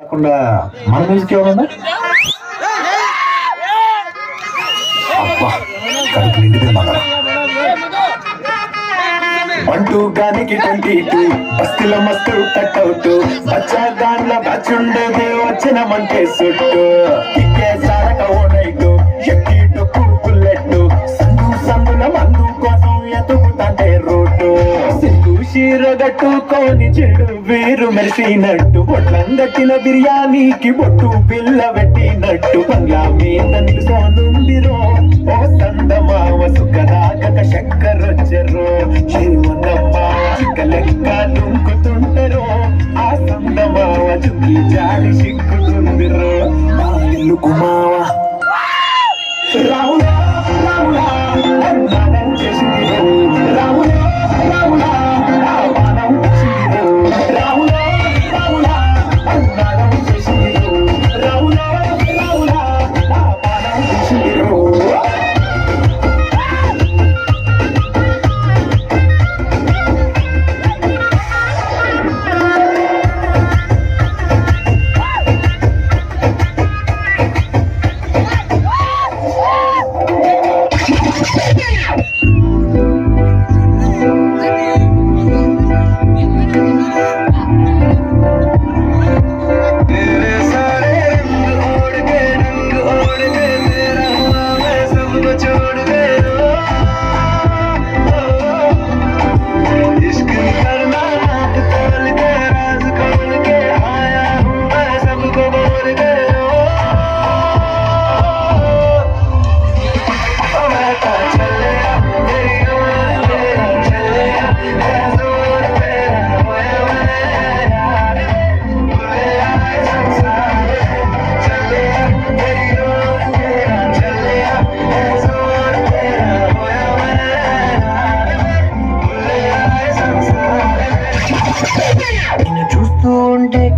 కాకుండా మన మ్యూజిక్ ఏమన్నా కడుపు నిండిపోయింది మగ 1-2 22 బస్తిలో మస్తు కట్అవుట్ బచ్చా దాంట్లో బచ్చుండేది వచ్చిన మంటే సుట్టు ఇక్కే సారక ఓ నైటు ఎక్కి డొక్కు బుల్లెట్ సందుల మందు కోసం ఎతుకుతాంటే రూటు సిగ్గు షీరగట్టుకొని చెడు వీరు మెరిసినట్టు బొట్లం గట్టిన బిర్యానీకి బొట్టు పిల్ల పెట్టినట్టు బంగ్లా మీద నిలుసోనుందిరో ఓ సందమావ సుఖదాగక చక్కరొచ్చరో శ్రీమందమ్మ చిక్క లెక్క దుంకుతుంటరో ఆ సందమావ చుక్కి జాడి సిక్కుతుందిరో నా ఇల్లు కుమావ రావులా రావులా అన్నానం చేసిందిరో రావులా రావులా ఆవానం చేసిందిరో రావులా రావులా అన్నానం చేసిందిరో రావులా రావులా ఆవానం చేసిందిరో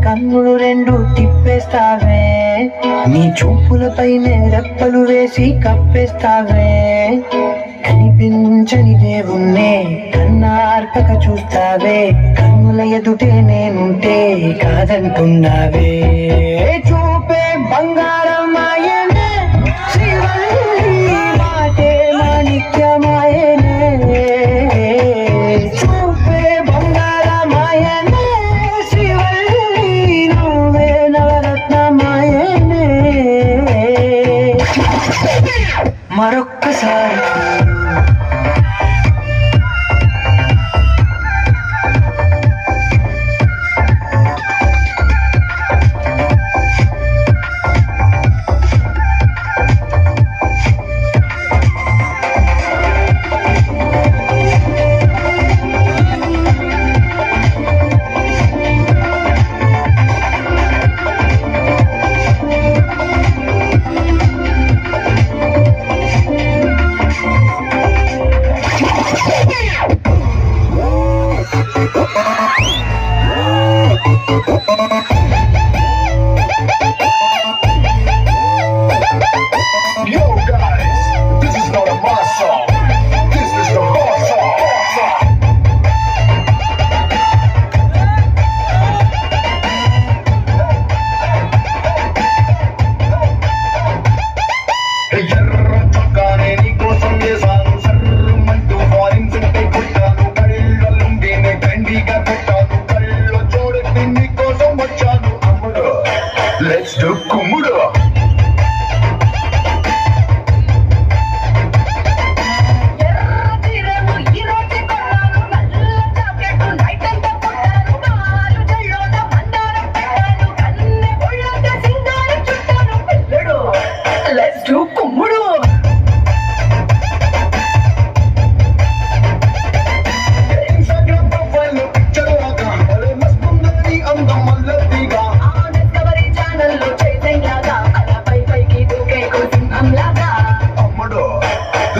కన్నులు రెండు తిప్పేస్తావే నీ చూపులపైనే రెప్పలు వేసి కప్పేస్తావే కనిపించని దేవుణ్ణే కన్నార్పక చూస్తావే కన్నుల ఎదుటే నేనుంటే కాదంటున్నావే చూపే బంగారం ఆయనే శ్రీవల్లి మాటే మాణిక్యమాయనే చూపే బంగారం ఆయనే మరొక్కసారి Let's do Kumuda. Let's do Kumudu.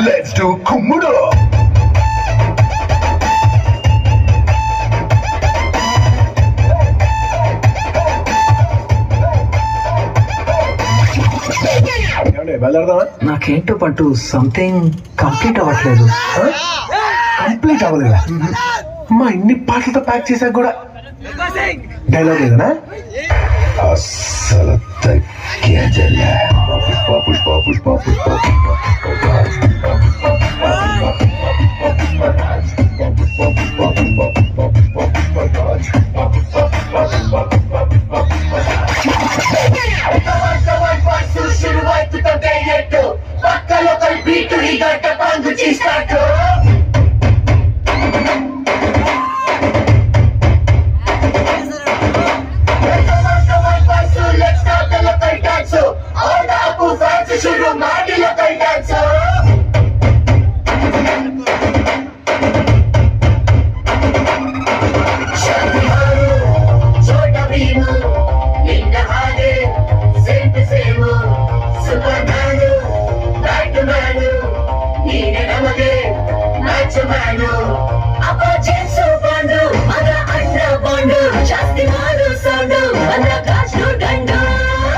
Let's do Kumuda. నాకేంటో పట్టు సంథింగ్ కంప్లీట్ అవ్వట్లేదు. కంప్లీట్ అవ్వలేదా? మా ఇన్ని పాటలతో ప్యాక్ చేశాక కూడా డైలాగ్ లేదనా? అస్సలు తగ్గేదిలే. Pushpa Pushpa Pushpa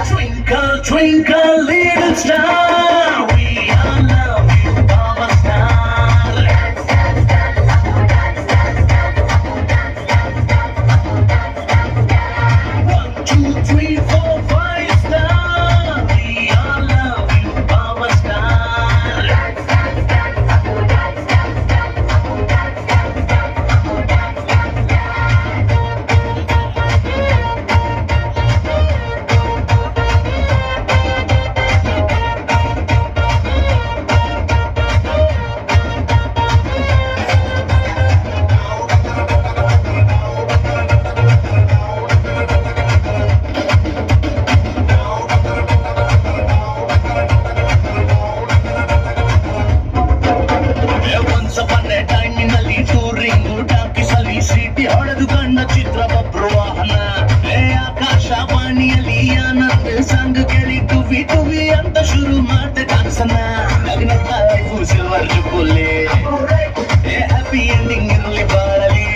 Twinkle, twinkle, little star, we all love you, our star. 1, 2, 3, 4, 5 star, we all love you, our star. Once upon a time in a touring ಟಾಕಿಸಲಿ ಸಿಟಿ ಹೊಡೆದು ಕಣ್ಣ ಚಿತ್ರ ಪ್ರವಾಹನ ಆಕಾಶವಾಣಿಯಲ್ಲಿ ಆನಂದ ಸಂಘ ಕೇಳಿ ಟುವಿ ಟುವಿ ಅಂತ ಶುರು ಮಾಡ್ದೆ ಕಾನ್ಸನ ನಗ್ನತ್ತ ಲೈಫು ಸಿಲ್ವರ್ ಜುಬ್ಬುಲ್ಲಿ ಹ್ಯಾಪಿ ಎಂಡಿಂಗ್ ಇರಲಿ ಬಾಳಲಿ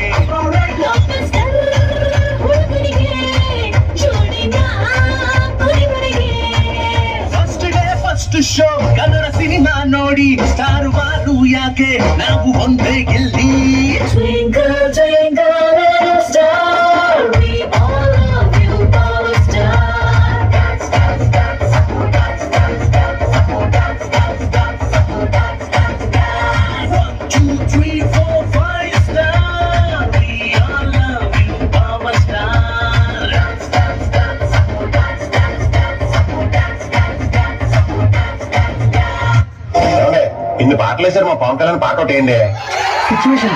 first day first show Kannada cinema ನೋಡಿ ಸ್ಟಾರ್ ವಾರು ಯಾಕೆ ನಾವು ಒಂದೇ ಗೆಲ್ಲಿ Twinkle, twinkle, little star, we all love you, our star. Dance, dance, dance, dance, dance, dance, dance, dance, dance, dance, dance, dance. 1, 2, 3, 4, 5 star, we all love you, our star. Dance, dance, dance, dance, dance, dance, dance, dance, dance, dance, dance. ఇన్ని పాటలు వేసారు మా పవన్ కళ్యాణ్ పాట ఒకటి ఏంటి situation